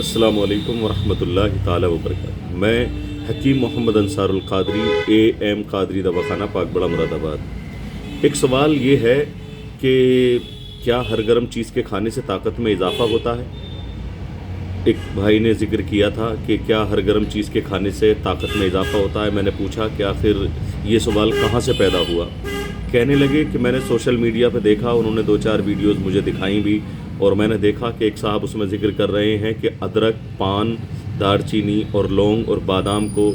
अस्सलामु अलैकुम वरहमतुल्लाहि ताला वबरकातुहू। मैं हकीम मोहम्मद अंसारुल क़ादरी AM क़ादरी दवाखाना पाकबड़ा मुरादाबाद। एक सवाल ये है कि क्या हर गर्म चीज़ के खाने से ताकत में इजाफ़ा होता है। एक भाई ने जिक्र किया था कि क्या हर गर्म चीज़ के खाने से ताकत में इजाफ़ा होता है। मैंने पूछा कि आखिर ये सवाल कहाँ से पैदा हुआ। कहने लगे कि मैंने सोशल मीडिया पर देखा, उन्होंने 2-4 वीडियोस मुझे दिखाई भी, और मैंने देखा कि एक साहब उसमें ज़िक्र कर रहे हैं कि अदरक, पान, दालचीनी और लौंग और बादाम को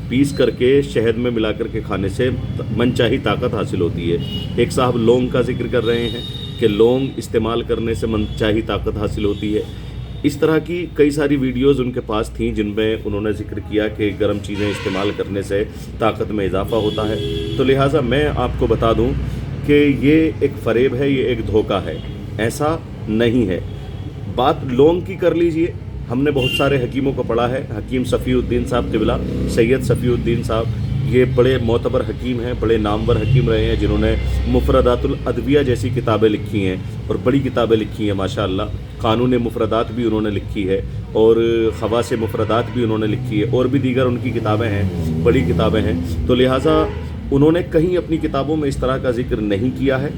पीस करके शहद में मिला करके खाने से मनचाही ताकत हासिल होती है। एक साहब लौंग का जिक्र कर रहे हैं कि लौंग इस्तेमाल करने से मनचाही ताकत हासिल होती है। इस तरह की कई सारी वीडियोज़ उनके पास थीं जिनमें उन्होंने ज़िक्र किया कि गर्म चीज़ें इस्तेमाल करने से ताकत में इजाफ़ा होता है। तो लिहाजा मैं आपको बता दूं कि ये एक फ़रेब है, ये एक धोखा है, ऐसा नहीं है। बात लौंग की कर लीजिए, हमने बहुत सारे हकीमों को पढ़ा है। हकीम सफ़ीउद्दीन साहब क़िबला, सैयद सफ़ीउद्दीन साहब, ये बड़े मोतबर हकीम हैं, बड़े नामवर हकीम रहे हैं, जिन्होंने मुफ़रदातुल अदविया जैसी किताबें लिखी हैं और बड़ी किताबें लिखी हैं माशाअल्लाह। क़ानून मुफ़रदात भी उन्होंने लिखी है और ख़वास मुफ़रदात भी उन्होंने लिखी है, और भी दीगर उनकी किताबें हैं, बड़ी किताबें हैं। तो लिहाजा उन्होंने कहीं अपनी किताबों में इस तरह का जिक्र नहीं किया है।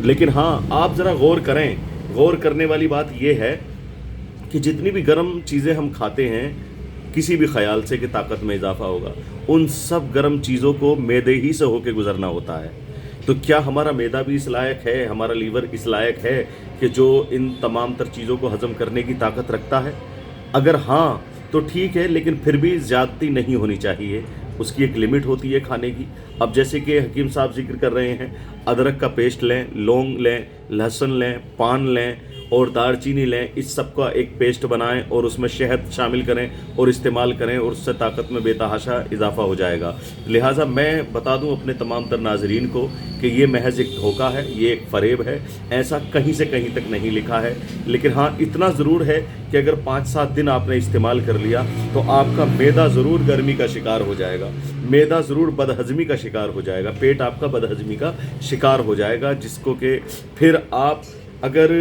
लेकिन हाँ, आप ज़रा गौर करें। गौर करने वाली बात यह है कि जितनी भी गर्म चीज़ें हम खाते हैं किसी भी ख्याल से कि ताकत में इजाफ़ा होगा, उन सब गर्म चीज़ों को मैदे ही से होकर गुजरना होता है। तो क्या हमारा मैदा भी इस लायक है, हमारा लीवर इस लायक है कि जो इन तमाम तर चीज़ों को हज़म करने की ताकत रखता है? अगर हाँ तो ठीक है, लेकिन फिर भी ज़्यादती नहीं होनी चाहिए। उसकी एक लिमिट होती है खाने की। अब जैसे कि हकीम साहब जिक्र कर रहे हैं, अदरक का पेस्ट लें, लौंग लें, लहसुन लें, पान लें और दालचीनी लें, इस सब का एक पेस्ट बनाएं और उसमें शहद शामिल करें और इस्तेमाल करें, और उससे ताकत में बेतहाशा इजाफ़ा हो जाएगा। लिहाजा मैं बता दूं अपने तमाम तर नाज़रीन को कि ये महज एक धोखा है, ये एक फ़रेब है, ऐसा कहीं से कहीं तक नहीं लिखा है। लेकिन हाँ, इतना ज़रूर है कि अगर 5-7 दिन आपने इस्तेमाल कर लिया तो आपका मैदा ज़रूर गर्मी का शिकार हो जाएगा, मैदा ज़रूर बदहज़मी का शिकार हो जाएगा, पेट आपका बदहज़मी का शिकार हो जाएगा, जिसको कि फिर आप अगर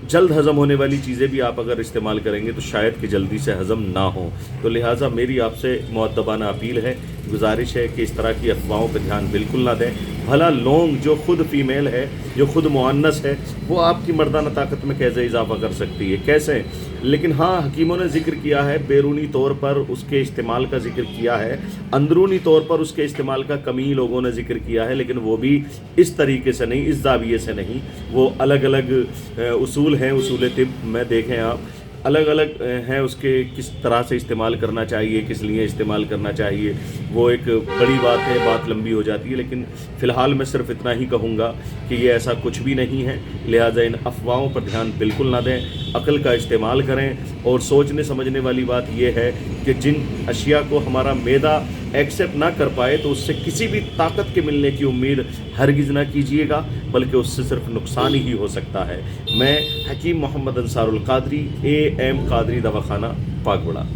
जल्द हज़म होने वाली चीज़ें भी आप अगर इस्तेमाल करेंगे तो शायद कि जल्दी से हज़म ना हो। तो लिहाजा मेरी आपसे मुअद्दबाना अपील है, गुजारिश है कि इस तरह की अफवाहों पर ध्यान बिल्कुल ना दें। भला लौंग जो खुद फ़ीमेल है, जो खुद मुअन्नस है, वो आपकी मर्दाना ताकत में कैसे इजाफ़ा कर सकती है, कैसे? लेकिन हाँ, हकीमों ने जिक्र किया है, बैरूनी तौर पर उसके इस्तेमाल का जिक्र किया है, अंदरूनी तौर पर उसके इस्तेमाल का कमी लोगों ने जिक्र किया है, लेकिन वो भी इस तरीके से नहीं, इस ज़ाविये से नहीं। वो अलग अलग उसूल हैं, उसूल तिब में देखें आप, अलग अलग हैं उसके, किस तरह से इस्तेमाल करना चाहिए, किस लिए इस्तेमाल करना चाहिए, वो एक बड़ी बात है, बात लंबी हो जाती है। लेकिन फ़िलहाल मैं सिर्फ इतना ही कहूँगा कि ये ऐसा कुछ भी नहीं है। लिहाजा इन अफवाहों पर ध्यान बिल्कुल ना दें, अक्ल का इस्तेमाल करें। और सोचने समझने वाली बात यह है कि जिन अशिया को हमारा मैदा एक्सेप्ट ना कर पाए तो उससे किसी भी ताकत के मिलने की उम्मीद हरगिज़ ना कीजिएगा, बल्कि उससे सिर्फ नुकसान ही हो सकता है। मैं हकीम मोहम्मद अंसारुल क़ादरी, AM क़ादरी दवाखाना पाकबड़ा।